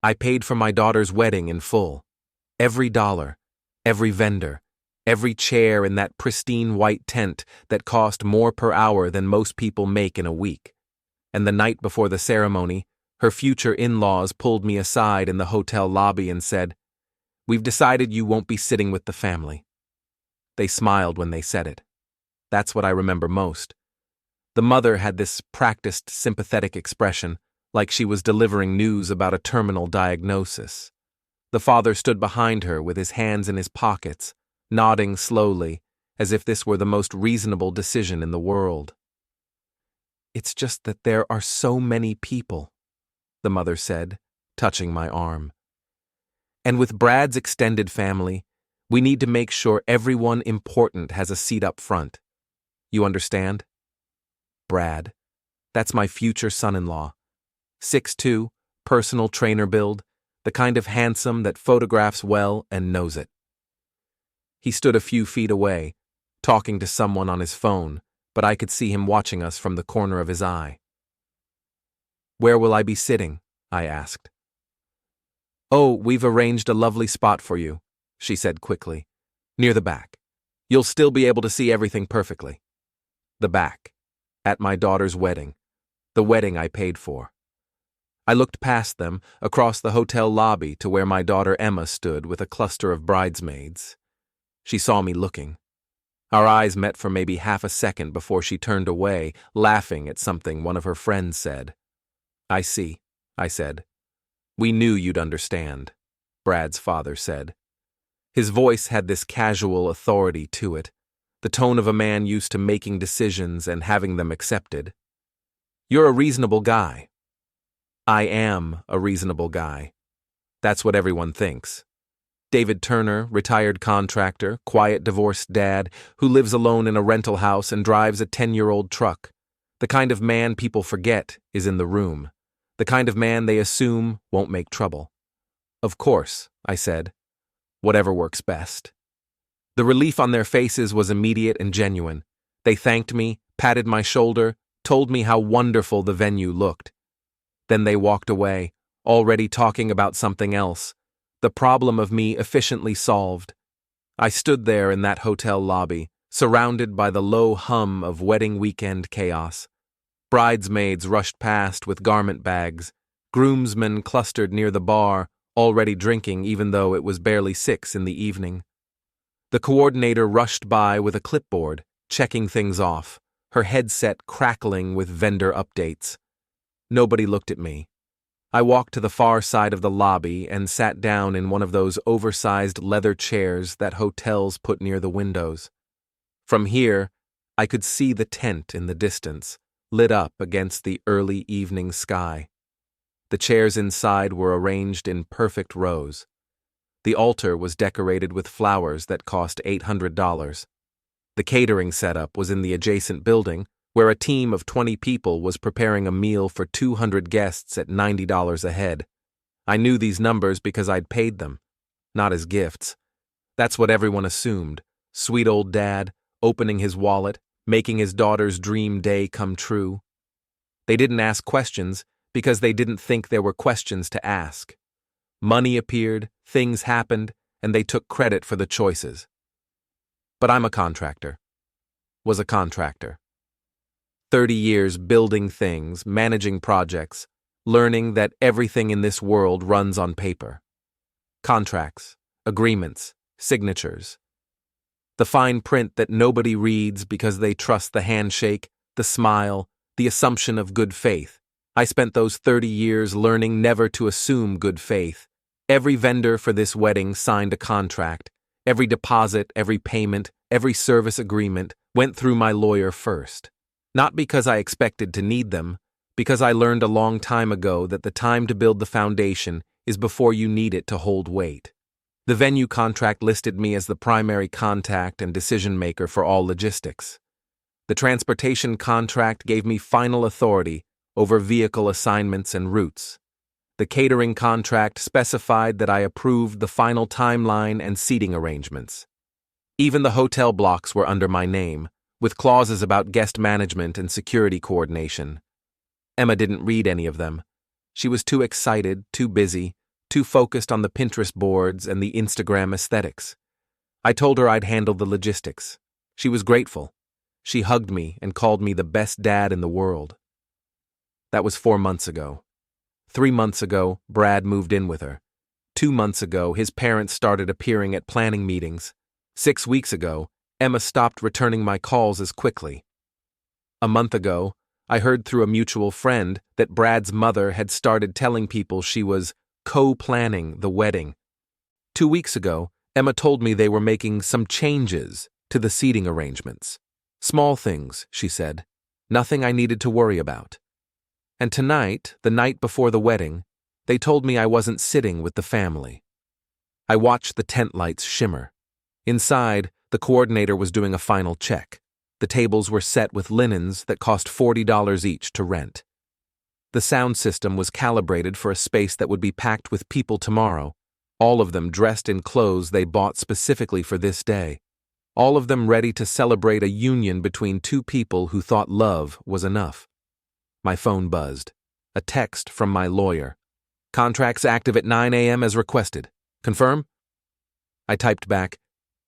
I paid for my daughter's wedding in full. Every dollar, every vendor, every chair in that pristine white tent that cost more per hour than most people make in a week. And the night before the ceremony, her future in-laws pulled me aside in the hotel lobby and said, "We've decided you won't be sitting with the family." They smiled when they said it. That's what I remember most. The mother had this practiced, sympathetic expression, like she was delivering news about a terminal diagnosis. The father stood behind her with his hands in his pockets, nodding slowly, as if this were the most reasonable decision in the world. "It's just that there are so many people," the mother said, touching my arm. "And with Brad's extended family, we need to make sure everyone important has a seat up front. You understand? Brad, that's my future son-in-law. 6'2", personal trainer build, the kind of handsome that photographs well and knows it." He stood a few feet away, talking to someone on his phone, but I could see him watching us from the corner of his eye. "Where will I be sitting?" I asked. "Oh, we've arranged a lovely spot for you," she said quickly. "Near the back. You'll still be able to see everything perfectly." The back. At my daughter's wedding. The wedding I paid for. I looked past them, across the hotel lobby to where my daughter Emma stood with a cluster of bridesmaids. She saw me looking. Our eyes met for maybe half a second before she turned away, laughing at something one of her friends said. "I see," I said. "We knew you'd understand," Brad's father said. His voice had this casual authority to it, the tone of a man used to making decisions and having them accepted. "You're a reasonable guy." I am a reasonable guy. That's what everyone thinks. David Turner, retired contractor, quiet divorced dad, who lives alone in a rental house and drives a 10-year-old truck. The kind of man people forget is in the room. The kind of man they assume won't make trouble. "Of course," I said. "Whatever works best." The relief on their faces was immediate and genuine. They thanked me, patted my shoulder, told me how wonderful the venue looked. Then they walked away, already talking about something else. The problem of me efficiently solved. I stood there in that hotel lobby, surrounded by the low hum of wedding weekend chaos. Bridesmaids rushed past with garment bags. Groomsmen clustered near the bar, already drinking even though it was barely 6 in the evening. The coordinator rushed by with a clipboard, checking things off, her headset crackling with vendor updates. Nobody looked at me. I walked to the far side of the lobby and sat down in one of those oversized leather chairs that hotels put near the windows. From here, I could see the tent in the distance, lit up against the early evening sky. The chairs inside were arranged in perfect rows. The altar was decorated with flowers that cost $800. The catering setup was in the adjacent building, where a team of 20 people was preparing a meal for 200 guests at $90 a head. I knew these numbers because I'd paid them, not as gifts. That's what everyone assumed. Sweet old dad, opening his wallet, making his daughter's dream day come true. They didn't ask questions because they didn't think there were questions to ask. Money appeared, things happened, and they took credit for the choices. But I'm a contractor. Was a contractor. 30 years building things, managing projects, learning that everything in this world runs on paper. Contracts, agreements, signatures. The fine print that nobody reads because they trust the handshake, the smile, the assumption of good faith. I spent those 30 years learning never to assume good faith. Every vendor for this wedding signed a contract. Every deposit, every payment, every service agreement went through my lawyer first. Not because I expected to need them, because I learned a long time ago that the time to build the foundation is before you need it to hold weight. The venue contract listed me as the primary contact and decision-maker for all logistics. The transportation contract gave me final authority over vehicle assignments and routes. The catering contract specified that I approved the final timeline and seating arrangements. Even the hotel blocks were under my name, with clauses about guest management and security coordination. Emma didn't read any of them. She was too excited, too busy, too focused on the Pinterest boards and the Instagram aesthetics. I told her I'd handle the logistics. She was grateful. She hugged me and called me the best dad in the world. That was 4 months ago. 3 months ago, Brad moved in with her. 2 months ago, his parents started appearing at planning meetings. 6 weeks ago, Emma stopped returning my calls as quickly. A month ago, I heard through a mutual friend that Brad's mother had started telling people she was co-planning the wedding. 2 weeks ago, Emma told me they were making some changes to the seating arrangements. Small things, she said. Nothing I needed to worry about. And tonight, the night before the wedding, they told me I wasn't sitting with the family. I watched the tent lights shimmer. Inside, the coordinator was doing a final check. The tables were set with linens that cost $40 each to rent. The sound system was calibrated for a space that would be packed with people tomorrow, all of them dressed in clothes they bought specifically for this day, all of them ready to celebrate a union between two people who thought love was enough. My phone buzzed. A text from my lawyer. Contracts active at 9 a.m. as requested. Confirm? I typed back,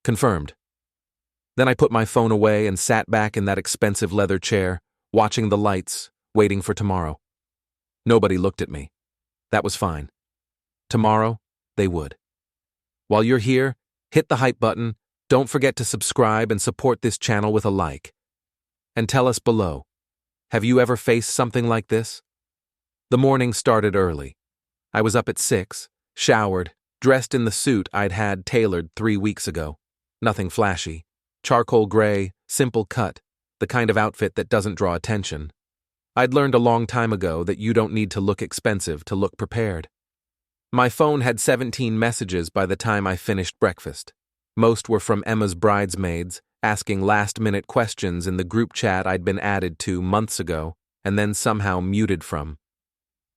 confirmed. Then I put my phone away and sat back in that expensive leather chair, watching the lights, waiting for tomorrow. Nobody looked at me. That was fine. Tomorrow, they would. While you're here, hit the hype button, don't forget to subscribe and support this channel with a like. And tell us below, have you ever faced something like this? The morning started early. I was up at 6, showered, dressed in the suit I'd had tailored 3 weeks ago. Nothing flashy. Charcoal gray, simple cut, the kind of outfit that doesn't draw attention. I'd learned a long time ago that you don't need to look expensive to look prepared. My phone had 17 messages by the time I finished breakfast. Most were from Emma's bridesmaids, asking last-minute questions in the group chat I'd been added to months ago and then somehow muted from.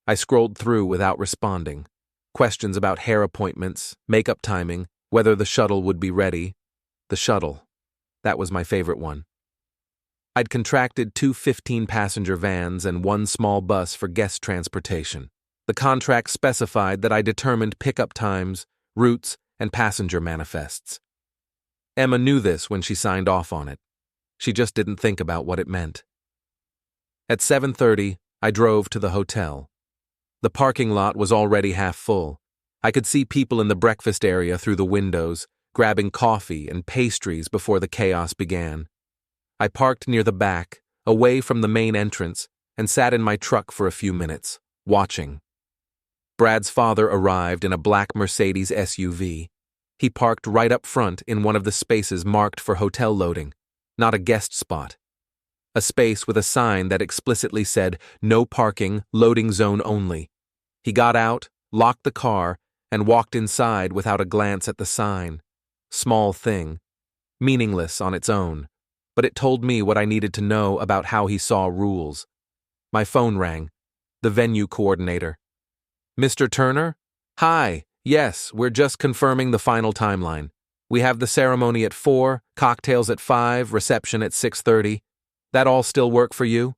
I scrolled through without responding. Questions about hair appointments, makeup timing, whether the shuttle would be ready. The shuttle. That was my favorite one. I'd contracted 2 15-passenger vans and 1 small bus for guest transportation. The contract specified that I determined pickup times, routes, and passenger manifests. Emma knew this when she signed off on it. She just didn't think about what it meant. At 7:30, I drove to the hotel. The parking lot was already half full. I could see people in the breakfast area through the windows, grabbing coffee and pastries before the chaos began. I parked near the back, away from the main entrance, and sat in my truck for a few minutes, watching. Brad's father arrived in a black Mercedes SUV. He parked right up front in one of the spaces marked for hotel loading, not a guest spot. A space with a sign that explicitly said, "No parking, loading zone only." He got out, locked the car, and walked inside without a glance at the sign. Small thing. Meaningless on its own. But it told me what I needed to know about how he saw rules. My phone rang. The venue coordinator. "Mr. Turner? Hi, yes, we're just confirming the final timeline. We have the ceremony at 4, cocktails at 5, reception at 6:30. That all still work for you?"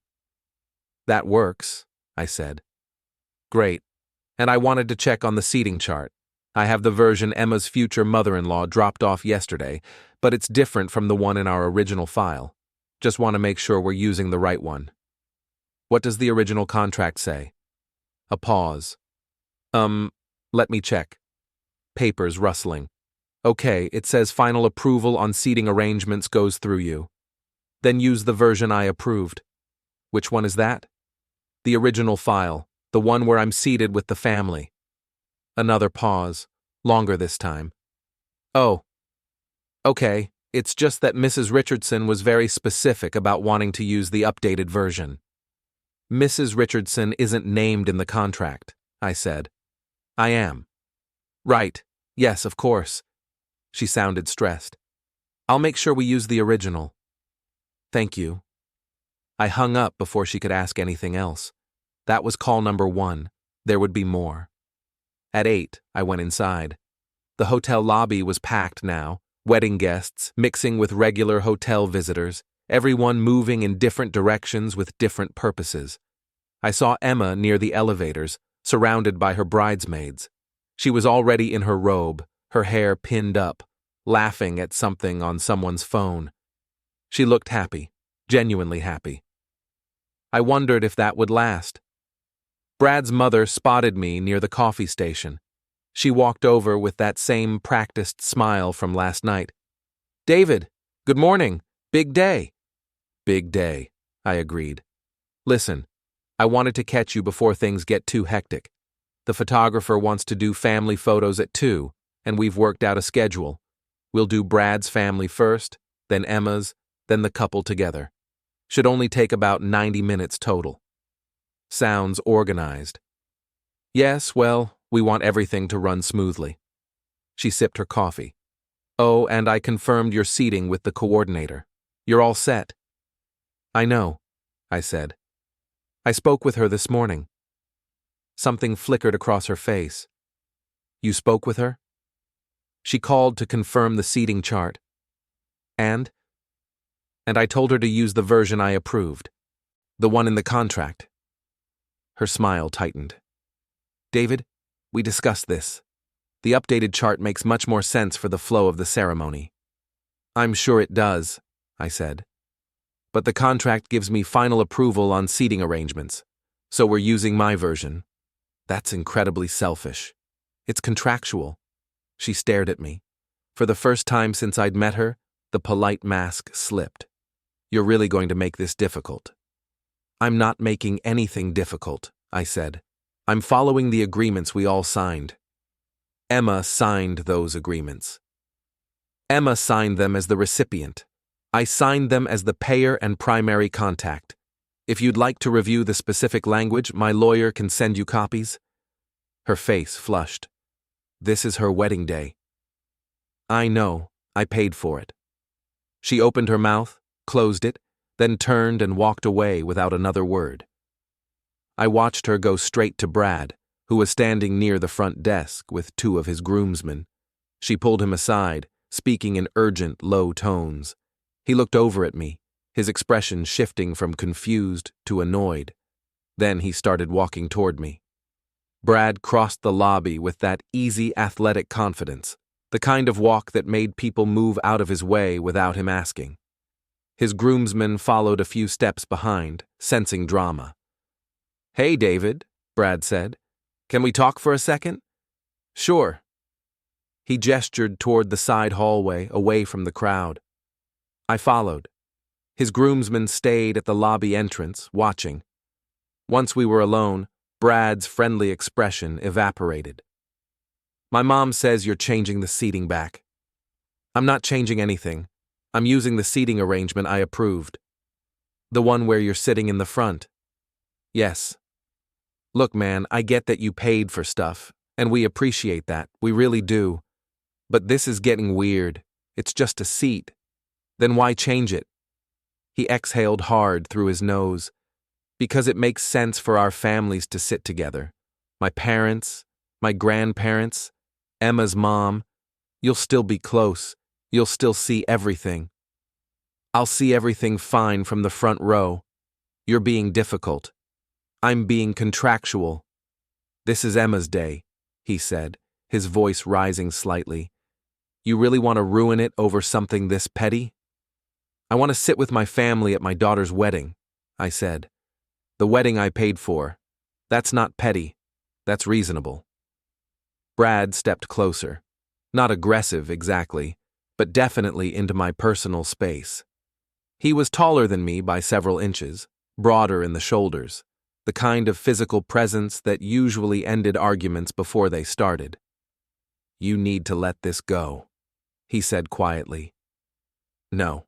"That works," I said. "Great. And I wanted to check on the seating chart. I have the version Emma's future mother-in-law dropped off yesterday, but it's different from the one in our original file. Just want to make sure we're using the right one." "What does the original contract say?" A pause. Let me check." Papers rustling. "Okay, it says final approval on seating arrangements goes through you. Then use the version I approved." "Which one is that?" "The original file, the one where I'm seated with the family." Another pause, longer this time. "Oh. Okay, it's just that Mrs. Richardson was very specific about wanting to use the updated version." "Mrs. Richardson isn't named in the contract," I said. "I am." "Right, yes, of course." She sounded stressed. "I'll make sure we use the original." "Thank you." I hung up before she could ask anything else. That was call number 1. There would be more. At 8, I went inside. The hotel lobby was packed now, wedding guests mixing with regular hotel visitors, everyone moving in different directions with different purposes. I saw Emma near the elevators, surrounded by her bridesmaids. She was already in her robe, her hair pinned up, laughing at something on someone's phone. She looked happy, genuinely happy. I wondered if that would last. Brad's mother spotted me near the coffee station. She walked over with that same practiced smile from last night. "David, good morning. Big day." "Big day," I agreed. "Listen, I wanted to catch you before things get too hectic. The photographer wants to do family photos at 2, and we've worked out a schedule. We'll do Brad's family first, then Emma's, then the couple together. Should only take about 90 minutes total." Sounds organized. "Yes, well, we want everything to run smoothly." She sipped her coffee. "Oh, and I confirmed your seating with the coordinator. You're all set." "I know," I said. "I spoke with her this morning." Something flickered across her face. "You spoke with her?" "She called to confirm the seating chart." And I told her to use the version I approved, the one in the contract." Her smile tightened. "David, we discussed this. The updated chart makes much more sense for the flow of the ceremony." "I'm sure it does," I said. "But the contract gives me final approval on seating arrangements, so we're using my version." "That's incredibly selfish. It's contractual." She stared at me. For the first time since I'd met her, the polite mask slipped. "You're really going to make this difficult." "I'm not making anything difficult," I said. "I'm following the agreements we all signed." Emma signed those agreements. Emma signed them as the recipient. I signed them as the payer and primary contact. If you'd like to review the specific language, my lawyer can send you copies." Her face flushed. "This is her wedding day." "I know. I paid for it." She opened her mouth, closed it, then turned and walked away without another word. I watched her go straight to Brad, who was standing near the front desk with 2 of his groomsmen. She pulled him aside, speaking in urgent, low tones. He looked over at me, his expression shifting from confused to annoyed. Then he started walking toward me. Brad crossed the lobby with that easy, athletic confidence, the kind of walk that made people move out of his way without him asking. His groomsmen followed a few steps behind, sensing drama. "Hey, David," Brad said. "Can we talk for a second?" "Sure." He gestured toward the side hallway, away from the crowd. I followed. His groomsmen stayed at the lobby entrance, watching. Once we were alone, Brad's friendly expression evaporated. "My mom says you're changing the seating back." "I'm not changing anything. I'm using the seating arrangement I approved." "The one where you're sitting in the front?" "Yes." "Look, man, I get that you paid for stuff, and we appreciate that, we really do. But this is getting weird. It's just a seat. Then why change it?" He exhaled hard through his nose. "Because it makes sense for our families to sit together. My parents, my grandparents, Emma's mom. You'll still be close. You'll still see everything." "I'll see everything fine from the front row. You're being difficult. I'm being contractual." "This is Emma's day," he said, his voice rising slightly. "You really want to ruin it over something this petty?" "I want to sit with my family at my daughter's wedding," I said. "The wedding I paid for. That's not petty. That's reasonable." Brad stepped closer. Not aggressive, exactly, but definitely into my personal space. He was taller than me by several inches, broader in the shoulders, the kind of physical presence that usually ended arguments before they started. "You need to let this go," he said quietly. "No."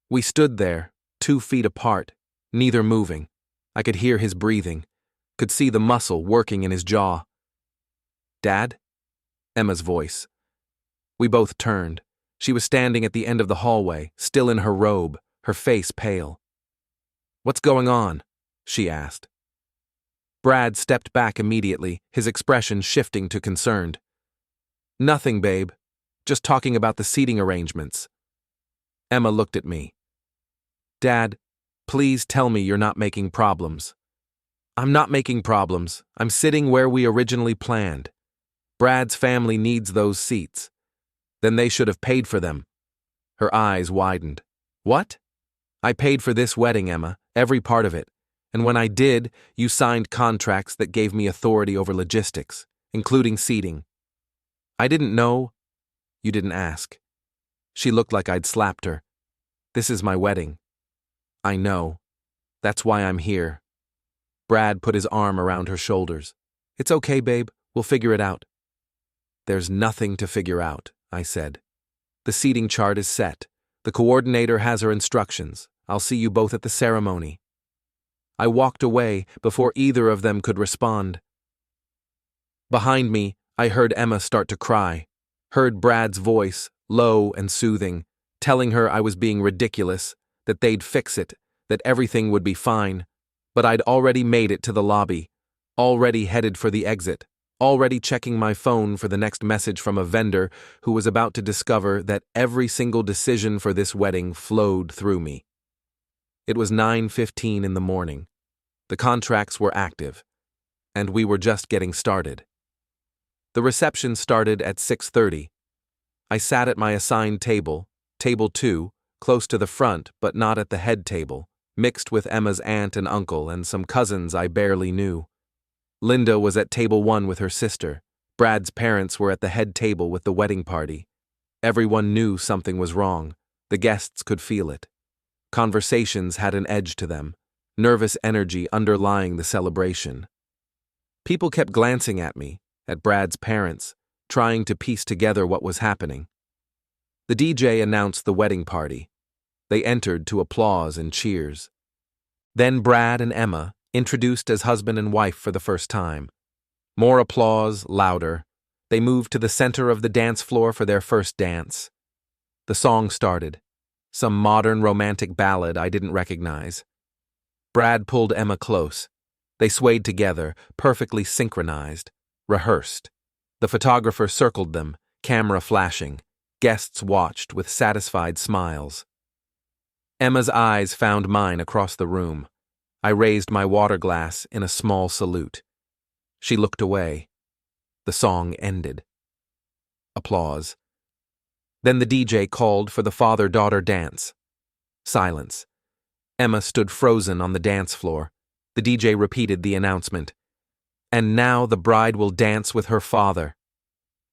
We stood there, 2 feet apart, neither moving. I could hear his breathing, could see the muscle working in his jaw. "Dad?" Emma's voice. We both turned. She was standing at the end of the hallway, still in her robe, her face pale. "What's going on?" she asked. Brad stepped back immediately, his expression shifting to concerned. "Nothing, babe. Just talking about the seating arrangements." Emma looked at me. "Dad, please tell me you're not making problems." "I'm not making problems. I'm sitting where we originally planned." Brad's family needs those seats. Then they should have paid for them. Her eyes widened. What? I paid for this wedding, Emma, every part of it. And when I did, you signed contracts that gave me authority over logistics, including seating. I didn't know. You didn't ask. She looked like I'd slapped her. This is my wedding. I know. That's why I'm here. Brad put his arm around her shoulders. It's okay, babe. We'll figure it out. There's nothing to figure out, I said. The seating chart is set. The coordinator has her instructions. I'll see you both at the ceremony. I walked away before either of them could respond. Behind me, I heard Emma start to cry, heard Brad's voice, low and soothing, telling her I was being ridiculous, that they'd fix it, that everything would be fine. But I'd already made it to the lobby, already headed for the exit, already checking my phone for the next message from a vendor who was about to discover that every single decision for this wedding flowed through me. It was 9:15 in the morning. The contracts were active, and we were just getting started. The reception started at 6:30. I sat at my assigned table, table 2, close to the front but not at the head table, mixed with Emma's aunt and uncle and some cousins I barely knew. Linda was at table 1 with her sister. Brad's parents were at the head table with the wedding party. Everyone knew something was wrong. The guests could feel it. Conversations had an edge to them, nervous energy underlying the celebration. People kept glancing at me, at Brad's parents, trying to piece together what was happening. The DJ announced the wedding party. They entered to applause and cheers. Then Brad and Emma, introduced as husband and wife for the first time. More applause, louder. They moved to the center of the dance floor for their first dance. The song started. Some modern romantic ballad I didn't recognize. Brad pulled Emma close. They swayed together, perfectly synchronized, rehearsed. The photographer circled them, camera flashing. Guests watched with satisfied smiles. Emma's eyes found mine across the room. I raised my water glass in a small salute. She looked away. The song ended. Applause. Then the DJ called for the father-daughter dance. Silence. Emma stood frozen on the dance floor. The DJ repeated the announcement. And now the bride will dance with her father.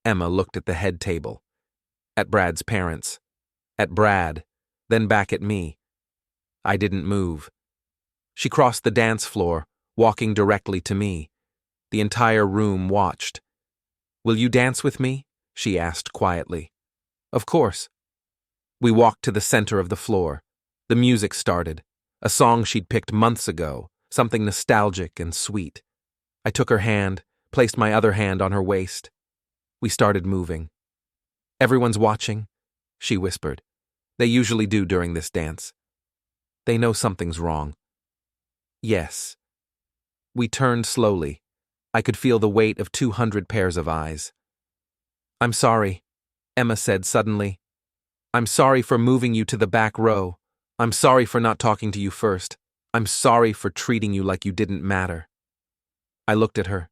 Emma looked at the head table. At Brad's parents. At Brad. Then back at me. I didn't move. She crossed the dance floor, walking directly to me. The entire room watched. Will you dance with me? She asked quietly. Of course. We walked to the center of the floor. The music started, a song she'd picked months ago, something nostalgic and sweet. I took her hand, placed my other hand on her waist. We started moving. Everyone's watching, she whispered. They usually do during this dance. They know something's wrong. Yes. We turned slowly. I could feel the weight of 200 pairs of eyes. I'm sorry, Emma said suddenly. I'm sorry for moving you to the back row. I'm sorry for not talking to you first. I'm sorry for treating you like you didn't matter. I looked at her.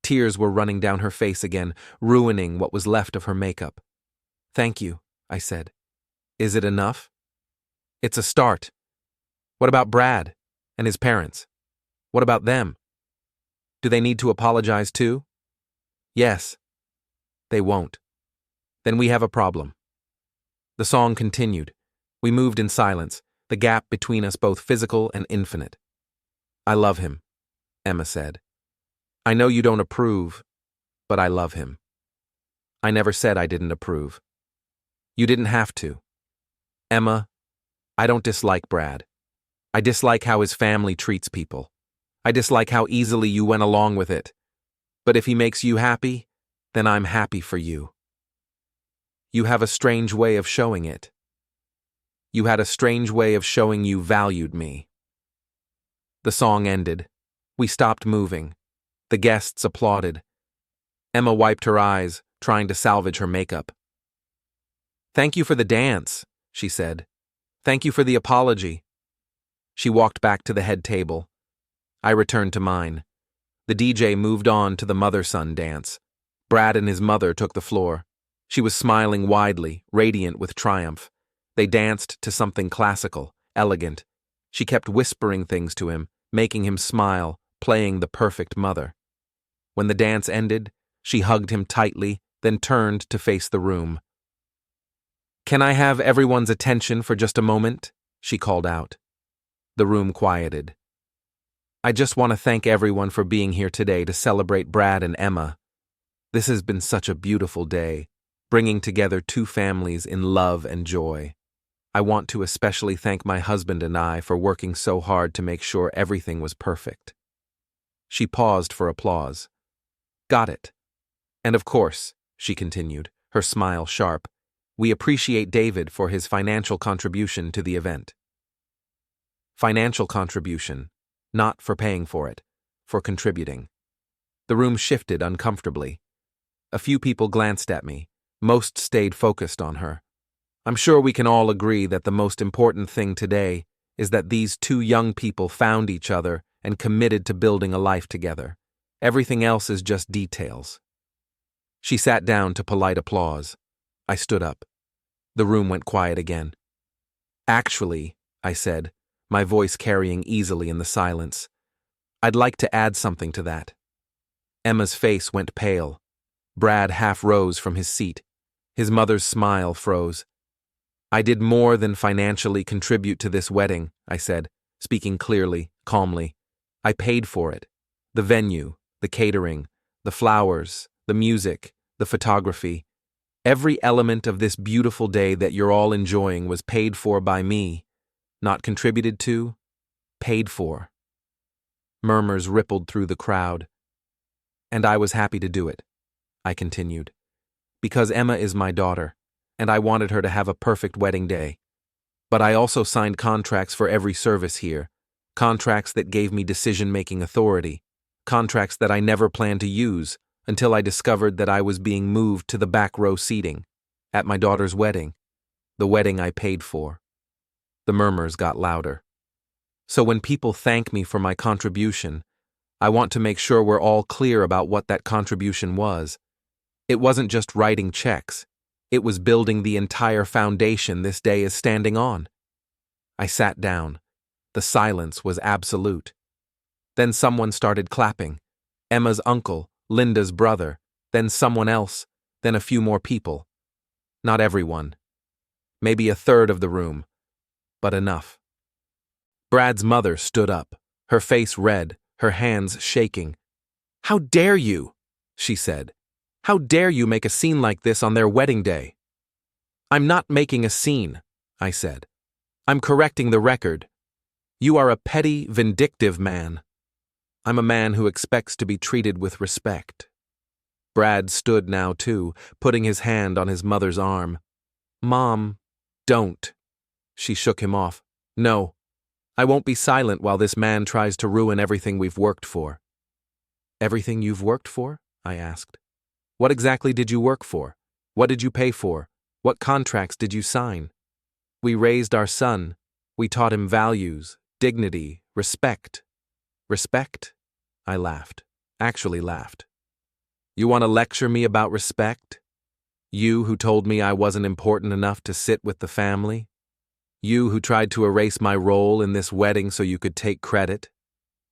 Tears were running down her face again, ruining what was left of her makeup. Thank you, I said. Is it enough? It's a start. What about Brad and his parents? What about them? Do they need to apologize too? Yes. They won't. Then we have a problem. The song continued. We moved in silence, the gap between us both physical and infinite. I love him, Emma said. I know you don't approve, but I love him. I never said I didn't approve. You didn't have to. Emma, I don't dislike Brad. I dislike how his family treats people. I dislike how easily you went along with it. But if he makes you happy, then I'm happy for you. You have a strange way of showing it. You had a strange way of showing you valued me. The song ended. We stopped moving. The guests applauded. Emma wiped her eyes, trying to salvage her makeup. Thank you for the dance, she said. Thank you for the apology. She walked back to the head table. I returned to mine. The DJ moved on to the mother-son dance. Brad and his mother took the floor. She was smiling widely, radiant with triumph. They danced to something classical, elegant. She kept whispering things to him, making him smile, playing the perfect mother. When the dance ended, she hugged him tightly, then turned to face the room. "Can I have everyone's attention for just a moment?" she called out. The room quieted. "I just want to thank everyone for being here today to celebrate Brad and Emma. This has been such a beautiful day, bringing together two families in love and joy. I want to especially thank my husband and I for working so hard to make sure everything was perfect." She paused for applause. "Got it. And of course," she continued, her smile sharp, "we appreciate David for his financial contribution to the event." Financial contribution, not for paying for it, for contributing. The room shifted uncomfortably. A few people glanced at me. Most stayed focused on her. I'm sure we can all agree that the most important thing today is that these two young people found each other and committed to building a life together. Everything else is just details. She sat down to polite applause. I stood up. The room went quiet again. "Actually," I said, my voice carrying easily in the silence, "I'd like to add something to that." Emma's face went pale. Brad half rose from his seat. His mother's smile froze. "I did more than financially contribute to this wedding," I said, speaking clearly, calmly. "I paid for it. The venue, the catering, the flowers, the music, the photography. Every element of this beautiful day that you're all enjoying was paid for by me. Not contributed to, paid for." Murmurs rippled through the crowd. "And I was happy to do it," I continued, "because Emma is my daughter, and I wanted her to have a perfect wedding day. But I also signed contracts for every service here, contracts that gave me decision-making authority, contracts that I never planned to use until I discovered that I was being moved to the back row seating, at my daughter's wedding, the wedding I paid for." The murmurs got louder. "So when people thank me for my contribution, I want to make sure we're all clear about what that contribution was. It wasn't just writing checks. It was building the entire foundation this day is standing on." I sat down. The silence was absolute. Then someone started clapping. Emma's uncle, Linda's brother, then someone else, then a few more people. Not everyone. Maybe a third of the room, but enough. Brad's mother stood up, her face red, her hands shaking. "How dare you?" she said. "How dare you make a scene like this on their wedding day?" "I'm not making a scene," I said. "I'm correcting the record. You are a petty, vindictive man. I'm a man who expects to be treated with respect." Brad stood now too, putting his hand on his mother's arm. "Mom, don't." She shook him off. "No, I won't be silent while this man tries to ruin everything we've worked for." "Everything you've worked for?" I asked. "What exactly did you work for? What did you pay for? What contracts did you sign?" "We raised our son. We taught him values, dignity, respect." "Respect?" I laughed. Actually laughed. "You want to lecture me about respect? You who told me I wasn't important enough to sit with the family? You who tried to erase my role in this wedding so you could take credit?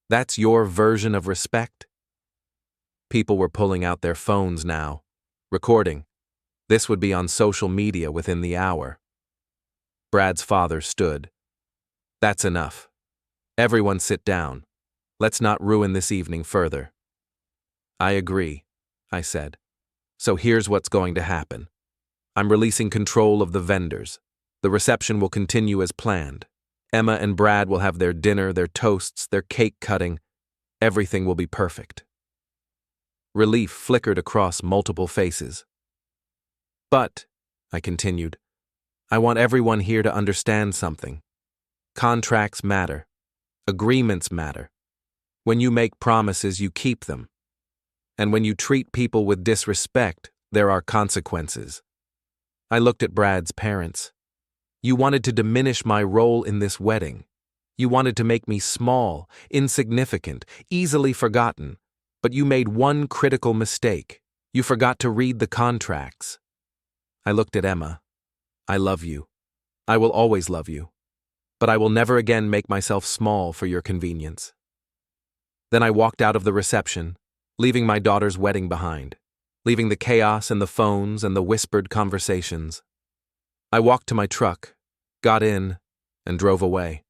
That's your version of respect?" People were pulling out their phones now, recording. This would be on social media within the hour. Brad's father stood. "That's enough. Everyone sit down. Let's not ruin this evening further." "I agree," I said. "So here's what's going to happen. I'm releasing control of the vendors. The reception will continue as planned. Emma and Brad will have their dinner, their toasts, their cake cutting. Everything will be perfect." Relief flickered across multiple faces. "But," I continued, "I want everyone here to understand something. Contracts matter. Agreements matter. When you make promises, you keep them. And when you treat people with disrespect, there are consequences." I looked at Brad's parents. "You wanted to diminish my role in this wedding. You wanted to make me small, insignificant, easily forgotten. But you made one critical mistake. You forgot to read the contracts. I looked at Emma. I love you. I will always love you. But I will never again make myself small for your convenience. Then I walked out of the reception, leaving my daughter's wedding behind, leaving the chaos and the phones and the whispered conversations. I walked to my truck, got in, and drove away.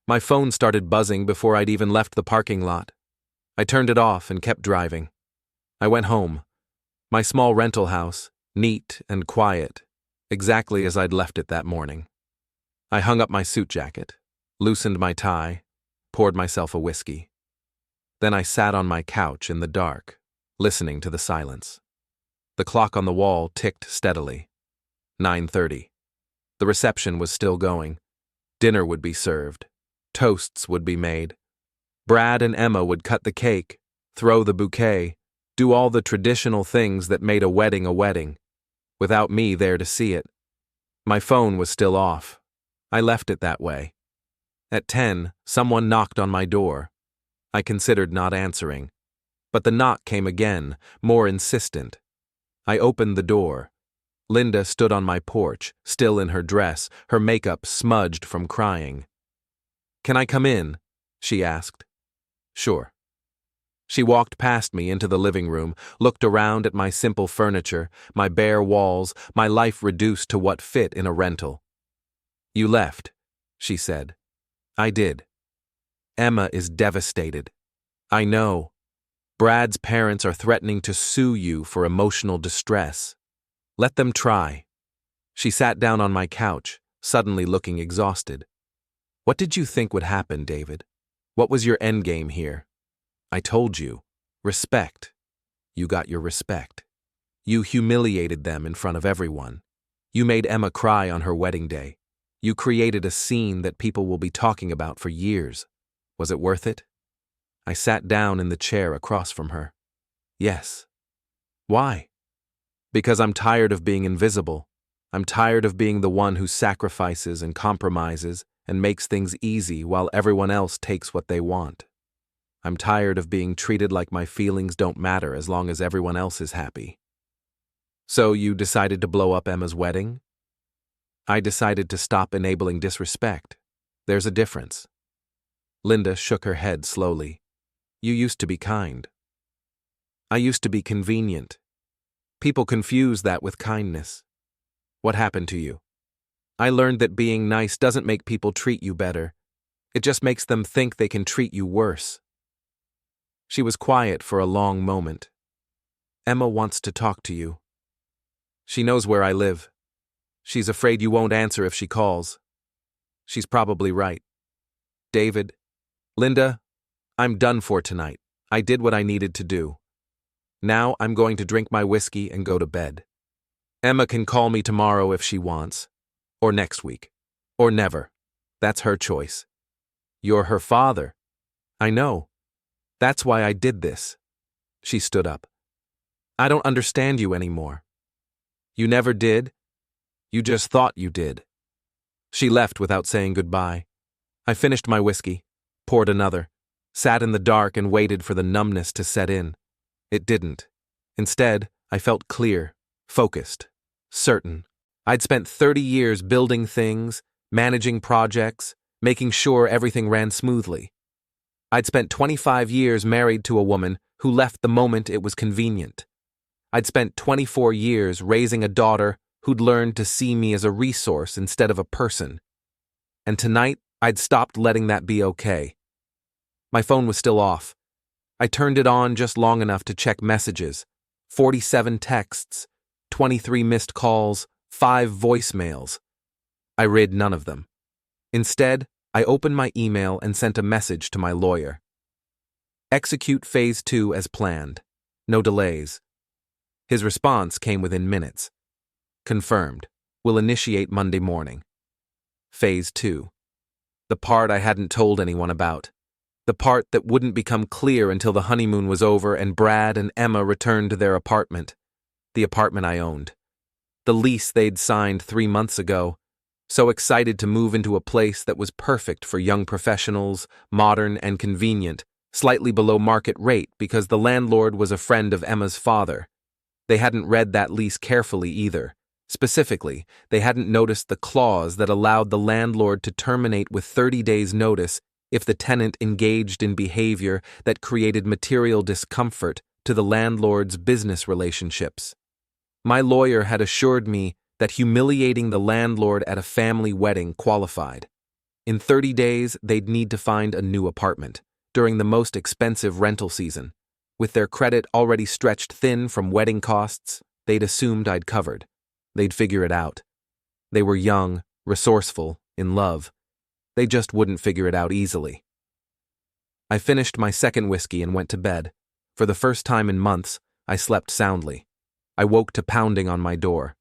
My phone started buzzing before I'd even left the parking lot. I turned it off and kept driving. I went home. My small rental house, neat and quiet, exactly as I'd left it that morning. I hung up my suit jacket, loosened my tie, poured myself a whiskey. Then I sat on my couch in the dark, listening to the silence. The clock on the wall ticked steadily. 9:30. The reception was still going. Dinner would be served. Toasts would be made. Brad and Emma would cut the cake, throw the bouquet, do all the traditional things that made a wedding, without me there to see it. My phone was still off. I left it that way. At 10, someone knocked on my door. I considered not answering. But the knock came again, more insistent. I opened the door. Linda stood on my porch, still in her dress, her makeup smudged from crying. "Can I come in?" she asked. "Sure." She walked past me into the living room, looked around at my simple furniture, my bare walls, my life reduced to what fit in a rental. "You left," she said. "I did. Emma is devastated. I know. Brad's parents are threatening to sue you for emotional distress. Let them try." She sat down on my couch, suddenly looking exhausted. "What did you think would happen, David? What was your endgame here? I told you. Respect. You got your respect. You humiliated them in front of everyone. You made Emma cry on her wedding day. You created a scene that people will be talking about for years. Was it worth it?" I sat down in the chair across from her. "Yes." "Why?" "Because I'm tired of being invisible. I'm tired of being the one who sacrifices and compromises and makes things easy while everyone else takes what they want. I'm tired of being treated like my feelings don't matter as long as everyone else is happy." "So you decided to blow up Emma's wedding?" "I decided to stop enabling disrespect. There's a difference." Linda shook her head slowly. "You used to be kind." "I used to be convenient. People confuse that with kindness." "What happened to you?" "I learned that being nice doesn't make people treat you better. It just makes them think they can treat you worse." She was quiet for a long moment. "Emma wants to talk to you. She knows where I live. She's afraid you won't answer if she calls. She's probably right. David, Linda, I'm done for tonight. I did what I needed to do. Now I'm going to drink my whiskey and go to bed. Emma can call me tomorrow if she wants. Or next week. Or never. That's her choice. You're her father. I know. That's why I did this." She stood up. "I don't understand you anymore. You never did. You just thought you did." She left without saying goodbye. I finished my whiskey, poured another, sat in the dark and waited for the numbness to set in. It didn't. Instead, I felt clear, focused, certain. I'd spent 30 years building things, managing projects, making sure everything ran smoothly. I'd spent 25 years married to a woman who left the moment it was convenient. I'd spent 24 years raising a daughter who'd learned to see me as a resource instead of a person. And tonight, I'd stopped letting that be okay. My phone was still off. I turned it on just long enough to check messages. 47 texts, 23 missed calls, 5 voicemails. I read none of them. Instead, I opened my email and sent a message to my lawyer. "Execute Phase 2 as planned. No delays." His response came within minutes. "Confirmed. Will initiate Monday morning." Phase 2. The part I hadn't told anyone about. The part that wouldn't become clear until the honeymoon was over and Brad and Emma returned to their apartment. The apartment I owned. The lease they'd signed 3 months ago. So excited to move into a place that was perfect for young professionals, modern and convenient, slightly below market rate because the landlord was a friend of Emma's father. They hadn't read that lease carefully either. Specifically, they hadn't noticed the clause that allowed the landlord to terminate with 30 days' notice if the tenant engaged in behavior that created material discomfort to the landlord's business relationships. My lawyer had assured me that humiliating the landlord at a family wedding qualified. In 30 days, they'd need to find a new apartment during the most expensive rental season. With their credit already stretched thin from wedding costs, they'd assumed I'd covered. They'd figure it out. They were young, resourceful, in love. They just wouldn't figure it out easily. I finished my second whiskey and went to bed. For the first time in months, I slept soundly. I woke to pounding on my door.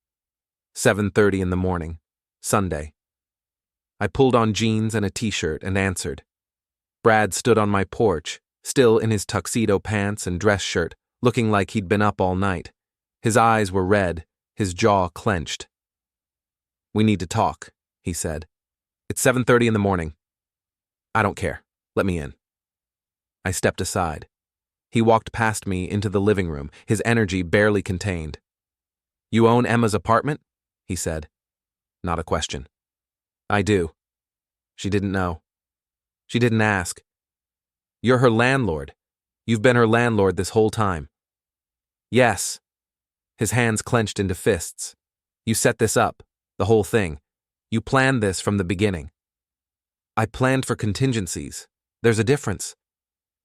7:30 in the morning, Sunday. I pulled on jeans and a t-shirt and answered. Brad stood on my porch, still in his tuxedo pants and dress shirt, looking like he'd been up all night. His eyes were red, his jaw clenched. "We need to talk," he said. "It's 7:30 in the morning." "I don't care. Let me in." I stepped aside. He walked past me into the living room, his energy barely contained. "You own Emma's apartment?" he said. Not a question. "I do." She didn't know. She didn't ask. "You're her landlord. You've been her landlord this whole time." "Yes." His hands clenched into fists. "You set this up, the whole thing. You planned this from the beginning." "I planned for contingencies. There's a difference."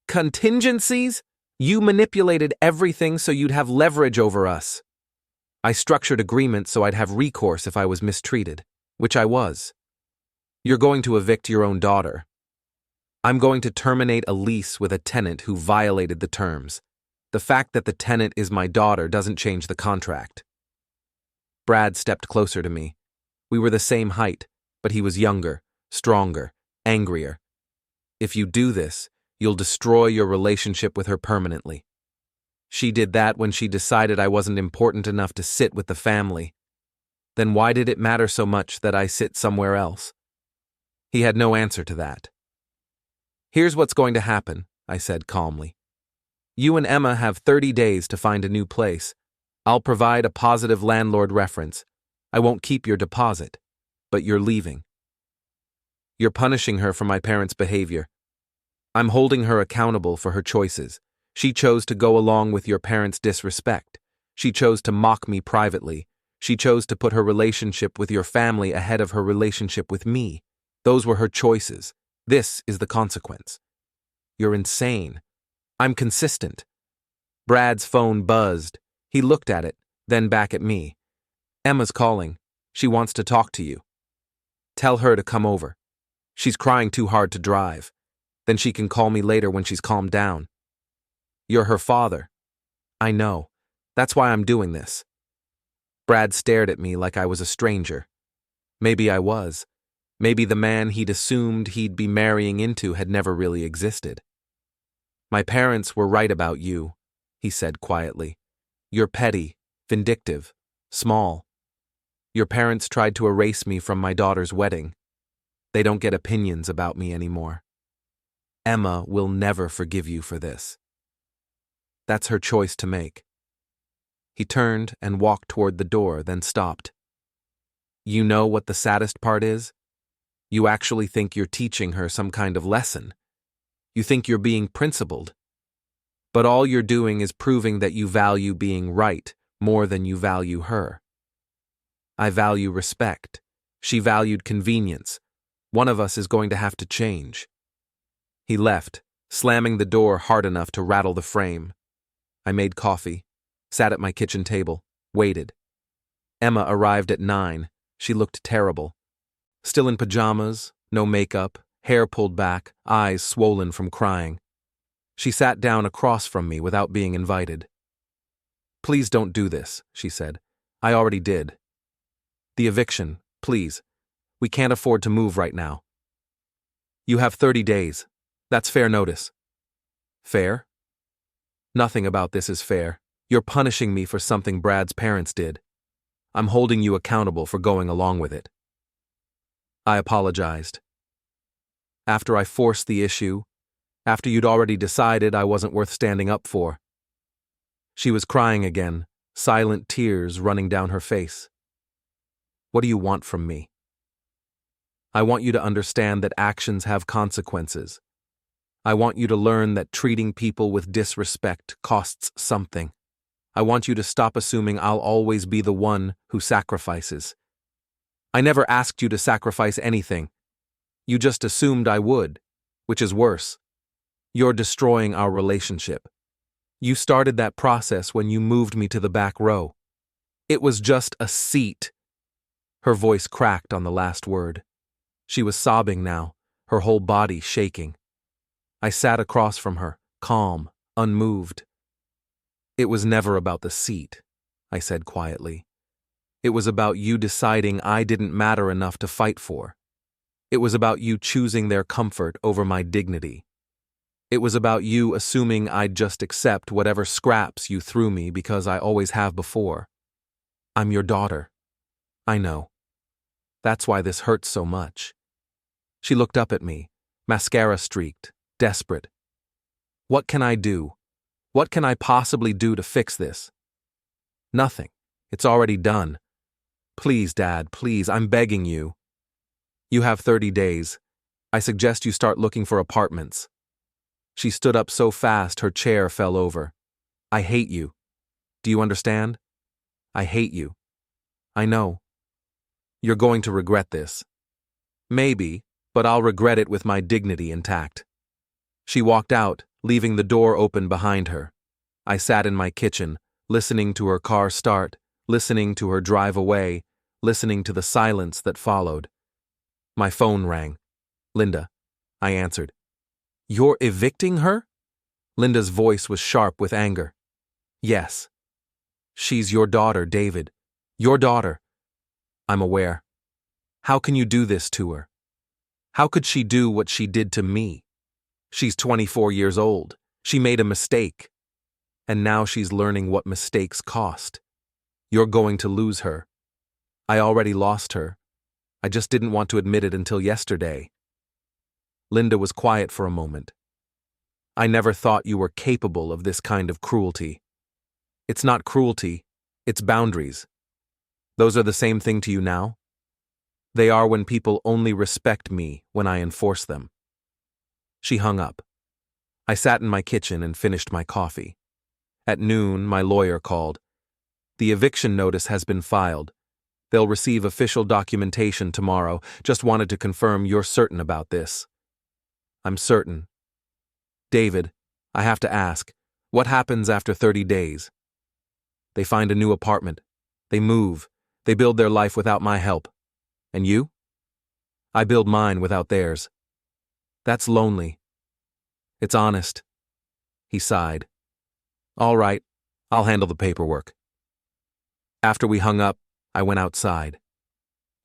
"Contingencies? You manipulated everything so you'd have leverage over us." "I structured agreements so I'd have recourse if I was mistreated, which I was." "You're going to evict your own daughter." "I'm going to terminate a lease with a tenant who violated the terms. The fact that the tenant is my daughter doesn't change the contract." Brad stepped closer to me. We were the same height, but he was younger, stronger, angrier. "If you do this, you'll destroy your relationship with her permanently. She did that when she decided I wasn't important enough to sit with the family. Then why did it matter so much that I sit somewhere else?" He had no answer to that. "Here's what's going to happen," I said calmly. "You and Emma have 30 days to find a new place. I'll provide a positive landlord reference. I won't keep your deposit, but you're leaving. You're punishing her for my parents' behavior. I'm holding her accountable for her choices. She chose to go along with your parents' disrespect. She chose to mock me privately. She chose to put her relationship with your family ahead of her relationship with me. Those were her choices. This is the consequence." "You're insane." "I'm consistent." Brad's phone buzzed. He looked at it, then back at me. "Emma's calling. She wants to talk to you. Tell her to come over. She's crying too hard to drive. Then she can call me later when she's calmed down." "You're her father." "I know. That's why I'm doing this." Brad stared at me like I was a stranger. Maybe I was. Maybe the man he'd assumed he'd be marrying into had never really existed. "My parents were right about you," he said quietly. "You're petty, vindictive, small. Your parents tried to erase me from my daughter's wedding. They don't get opinions about me anymore. Emma will never forgive you for this. That's her choice to make." He turned and walked toward the door, then stopped. "You know what the saddest part is? You actually think you're teaching her some kind of lesson. You think you're being principled. But all you're doing is proving that you value being right more than you value her. I value respect. She valued convenience. One of us is going to have to change." He left, slamming the door hard enough to rattle the frame. I made coffee, sat at my kitchen table, waited. Emma arrived at 9. She looked terrible. Still in pajamas, no makeup, hair pulled back, eyes swollen from crying. She sat down across from me without being invited. "Please don't do this," she said. "I already did. The eviction, please. We can't afford to move right now. You have 30 days. That's fair notice." "Fair? Nothing about this is fair. You're punishing me for something Brad's parents did. I'm holding you accountable for going along with it." I apologized. "After I forced the issue, after you'd already decided I wasn't worth standing up for." She was crying again, silent tears running down her face. What do you want from me? I want you to understand that actions have consequences. I want you to learn that treating people with disrespect costs something. I want you to stop assuming I'll always be the one who sacrifices. I never asked you to sacrifice anything. You just assumed I would, which is worse. You're destroying our relationship. You started that process when you moved me to the back row. It was just a seat. Her voice cracked on the last word. She was sobbing now, her whole body shaking. I sat across from her, calm, unmoved. It was never about the seat, I said quietly. It was about you deciding I didn't matter enough to fight for. It was about you choosing their comfort over my dignity. It was about you assuming I'd just accept whatever scraps you threw me because I always have before. I'm your daughter. I know. That's why this hurts so much. She looked up at me, mascara streaked, desperate. What can I do? What can I possibly do to fix this? Nothing. It's already done. Please, Dad, please, I'm begging you. You have 30 days. I suggest you start looking for apartments. She stood up so fast her chair fell over. I hate you. Do you understand? I hate you. I know. You're going to regret this. Maybe, but I'll regret it with my dignity intact. She walked out, leaving the door open behind her. I sat in my kitchen, listening to her car start, listening to her drive away, listening to the silence that followed. My phone rang. Linda. I answered. You're evicting her? Linda's voice was sharp with anger. Yes. She's your daughter, David. Your daughter. I'm aware. How can you do this to her? How could she do what she did to me? She's 24 years old. She made a mistake. And now she's learning what mistakes cost. You're going to lose her. I already lost her. I just didn't want to admit it until yesterday. Linda was quiet for a moment. I never thought you were capable of this kind of cruelty. It's not cruelty, it's boundaries. Those are the same thing to you now? They are when people only respect me when I enforce them. She hung up. I sat in my kitchen and finished my coffee. At noon, my lawyer called. The eviction notice has been filed. They'll receive official documentation tomorrow. Just wanted to confirm you're certain about this. I'm certain. David, I have to ask, what happens after 30 days? They find a new apartment. They move. They build their life without my help. And you? I build mine without theirs. That's lonely. It's honest. He sighed. All right, I'll handle the paperwork. After we hung up, I went outside.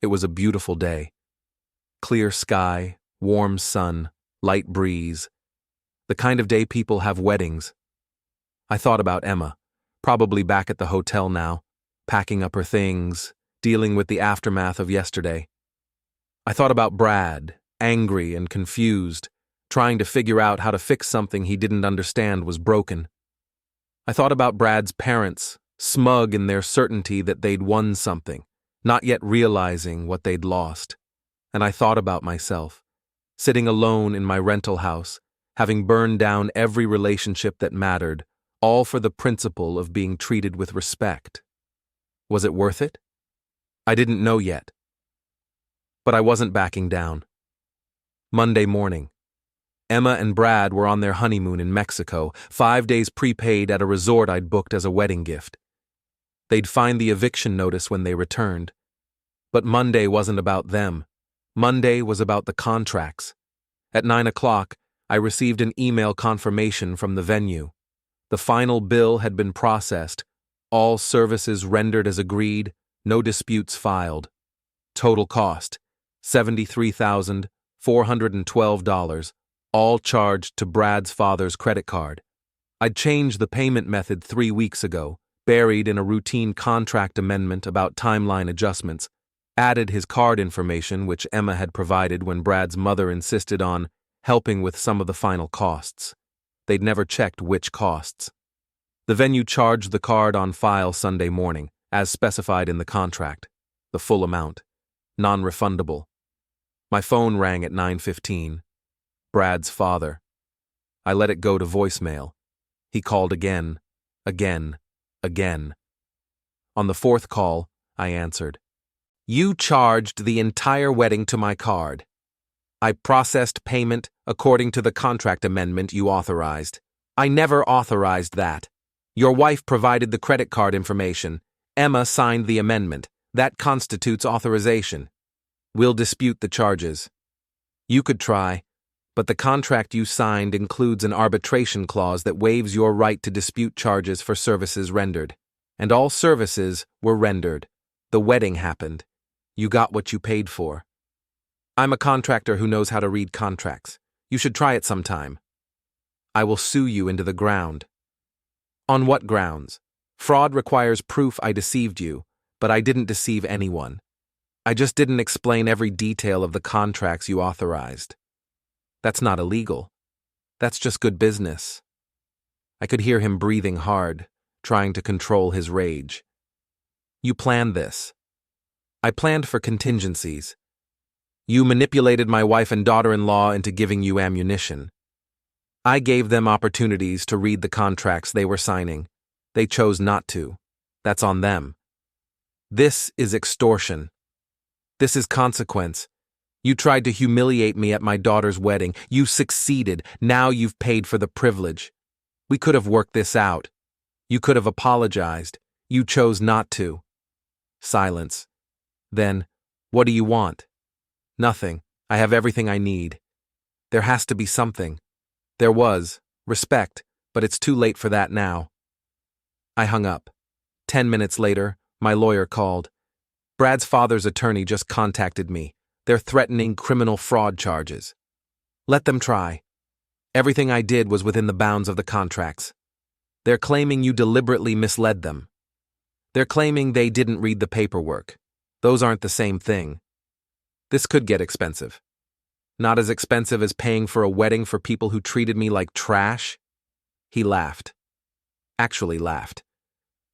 It was a beautiful day. Clear sky, warm sun, light breeze. The kind of day people have weddings. I thought about Emma, probably back at the hotel now, packing up her things, dealing with the aftermath of yesterday. I thought about Brad, angry and confused, trying to figure out how to fix something he didn't understand was broken. I thought about Brad's parents, smug in their certainty that they'd won something, not yet realizing what they'd lost. And I thought about myself, sitting alone in my rental house, having burned down every relationship that mattered, all for the principle of being treated with respect. Was it worth it? I didn't know yet. But I wasn't backing down. Monday morning. Emma and Brad were on their honeymoon in Mexico, 5 days prepaid at a resort I'd booked as a wedding gift. They'd find the eviction notice when they returned. But Monday wasn't about them. Monday was about the contracts. At 9 o'clock, I received an email confirmation from the venue. The final bill had been processed, all services rendered as agreed, no disputes filed. Total cost, $73,412, all charged to Brad's father's credit card. I'd changed the payment method 3 weeks ago, buried in a routine contract amendment about timeline adjustments, added his card information which Emma had provided when Brad's mother insisted on helping with some of the final costs. They'd never checked which costs. The venue charged the card on file Sunday morning, as specified in the contract. The full amount. Non-refundable. My phone rang at 9:15. Brad's father. I let it go to voicemail. He called again. Again. On the fourth call, I answered. You charged the entire wedding to my card. I processed payment according to the contract amendment you authorized. I never authorized that. Your wife provided the credit card information. Emma signed the amendment. That constitutes authorization. We'll dispute the charges. You could try, but the contract you signed includes an arbitration clause that waives your right to dispute charges for services rendered. And all services were rendered. The wedding happened. You got what you paid for. I'm a contractor who knows how to read contracts. You should try it sometime. I will sue you into the ground. On what grounds? Fraud requires proof I deceived you, but I didn't deceive anyone. I just didn't explain every detail of the contracts you authorized. That's not illegal. That's just good business. I could hear him breathing hard, trying to control his rage. You planned this. I planned for contingencies. You manipulated my wife and daughter-in-law into giving you ammunition. I gave them opportunities to read the contracts they were signing. They chose not to. That's on them. This is extortion. This is consequence. You tried to humiliate me at my daughter's wedding. You succeeded. Now you've paid for the privilege. We could have worked this out. You could have apologized. You chose not to. Silence. Then, what do you want? Nothing. I have everything I need. There has to be something. There was. Respect. But it's too late for that now. I hung up. 10 minutes later, my lawyer called. Brad's father's attorney just contacted me. They're threatening criminal fraud charges. Let them try. Everything I did was within the bounds of the contracts. They're claiming you deliberately misled them. They're claiming they didn't read the paperwork. Those aren't the same thing. This could get expensive. Not as expensive as paying for a wedding for people who treated me like trash. He laughed. Actually laughed.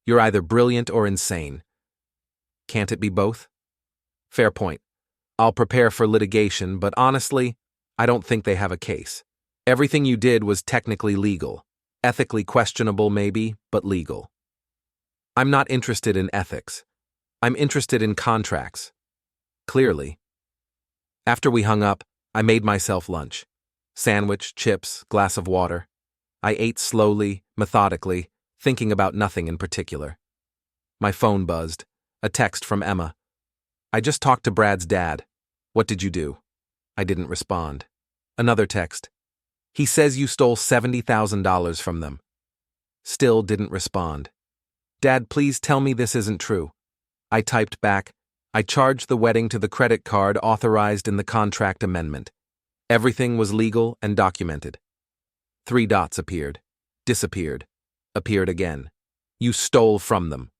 You're either brilliant or insane. Can't it be both? Fair point. I'll prepare for litigation, but honestly, I don't think they have a case. Everything you did was technically legal. Ethically questionable, maybe, but legal. I'm not interested in ethics. I'm interested in contracts. Clearly. After we hung up, I made myself lunch. Sandwich, chips, glass of water. I ate slowly, methodically, thinking about nothing in particular. My phone buzzed. A text from Emma. I just talked to Brad's dad. What did you do? I didn't respond. Another text. He says you stole $70,000 from them. Still didn't respond. Dad, please tell me this isn't true. I typed back. I charged the wedding to the credit card authorized in the contract amendment. Everything was legal and documented. 3 dots appeared. Disappeared. Appeared again. You stole from them.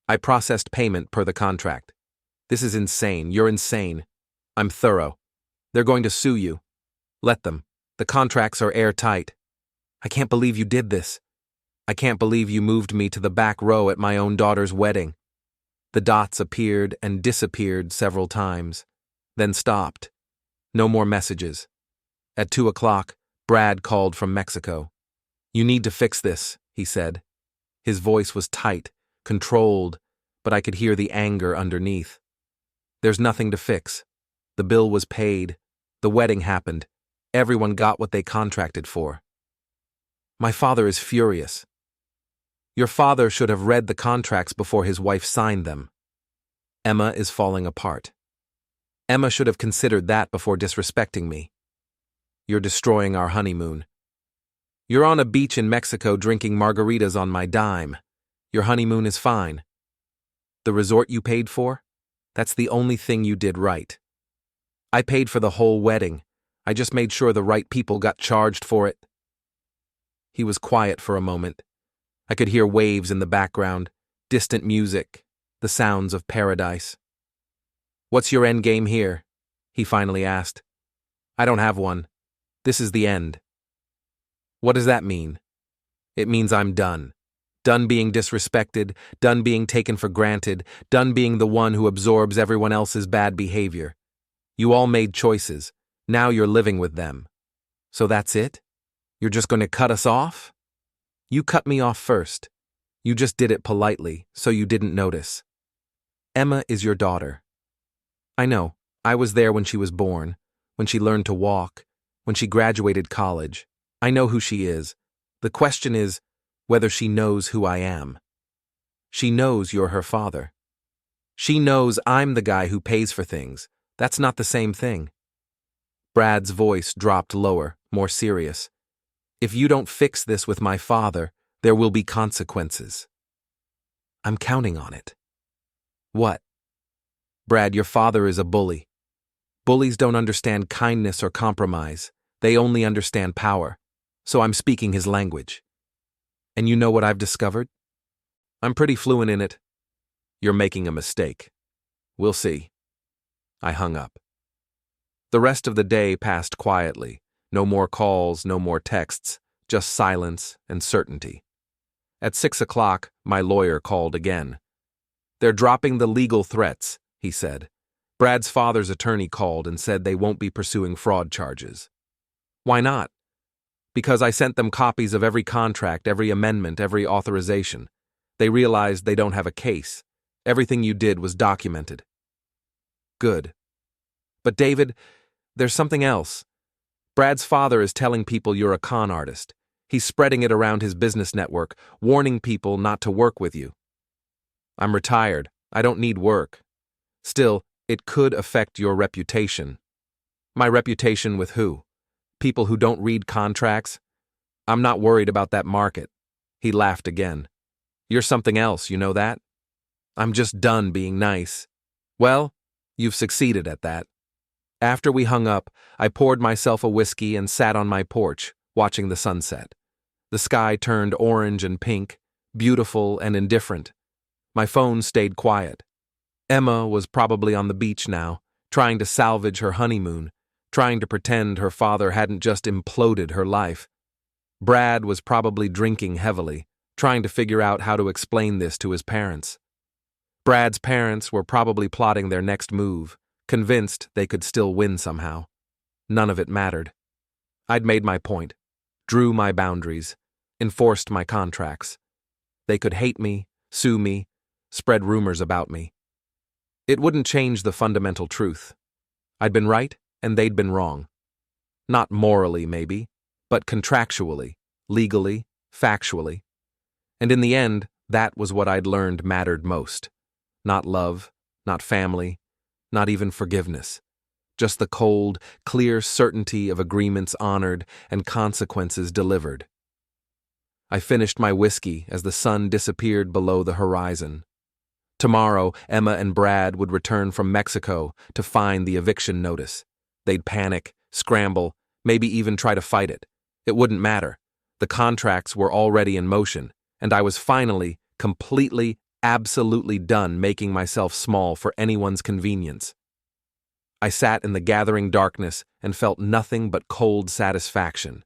I processed payment per the contract. This is insane. You're insane. I'm thorough. They're going to sue you. Let them. The contracts are airtight. I can't believe you did this. I can't believe you moved me to the back row at my own daughter's wedding. The dots appeared and disappeared several times, then stopped. No more messages. At 2 o'clock, Brad called from Mexico. You need to fix this, he said. His voice was tight, controlled, but I could hear the anger underneath. There's nothing to fix. The bill was paid. The wedding happened. Everyone got what they contracted for. My father is furious. Your father should have read the contracts before his wife signed them. Emma is falling apart. Emma should have considered that before disrespecting me. You're destroying our honeymoon. You're on a beach in Mexico drinking margaritas on my dime. Your honeymoon is fine. The resort you paid for? That's the only thing you did right. I paid for the whole wedding. I just made sure the right people got charged for it. He was quiet for a moment. I could hear waves in the background, distant music, the sounds of paradise. What's your end game here? He finally asked. I don't have one. This is the end. What does that mean? It means I'm done. Done being disrespected, done being taken for granted, done being the one who absorbs everyone else's bad behavior. You all made choices. Now you're living with them. So that's it? You're just going to cut us off? You cut me off first. You just did it politely, so you didn't notice. Emma is your daughter. I know. I was there when she was born, when she learned to walk, when she graduated college. I know who she is. The question is whether she knows who I am. She knows you're her father. She knows I'm the guy who pays for things. That's not the same thing. Brad's voice dropped lower, more serious. If you don't fix this with my father, there will be consequences. I'm counting on it. What? Brad, your father is a bully. Bullies don't understand kindness or compromise. They only understand power. So I'm speaking his language. And you know what I've discovered? I'm pretty fluent in it. You're making a mistake. We'll see. I hung up. The rest of the day passed quietly. No more calls, no more texts, just silence and certainty. At 6 o'clock, my lawyer called again. They're dropping the legal threats, he said. Brad's father's attorney called and said they won't be pursuing fraud charges. Why not? Because I sent them copies of every contract, every amendment, every authorization. They realized they don't have a case. Everything you did was documented. Good. But David, there's something else. Brad's father is telling people you're a con artist. He's spreading it around his business network, warning people not to work with you. I'm retired. I don't need work. Still, it could affect your reputation. My reputation with who? People who don't read contracts? I'm not worried about that market. He laughed again. You're something else, you know that? I'm just done being nice. Well, you've succeeded at that. After we hung up, I poured myself a whiskey and sat on my porch, watching the sunset. The sky turned orange and pink, beautiful and indifferent. My phone stayed quiet. Emma was probably on the beach now, trying to salvage her honeymoon, trying to pretend her father hadn't just imploded her life. Brad was probably drinking heavily, trying to figure out how to explain this to his parents. Brad's parents were probably plotting their next move, convinced they could still win somehow. None of it mattered. I'd made my point, drew my boundaries, enforced my contracts. They could hate me, sue me, spread rumors about me. It wouldn't change the fundamental truth. I'd been right, and they'd been wrong. Not morally, maybe, but contractually, legally, factually. And in the end, that was what I'd learned mattered most. Not love, not family, not even forgiveness. Just the cold, clear certainty of agreements honored and consequences delivered. I finished my whiskey as the sun disappeared below the horizon. Tomorrow, Emma and Brad would return from Mexico to find the eviction notice. They'd panic, scramble, maybe even try to fight it. It wouldn't matter. The contracts were already in motion, and I was finally, completely, absolutely done making myself small for anyone's convenience. I sat in the gathering darkness and felt nothing but cold satisfaction.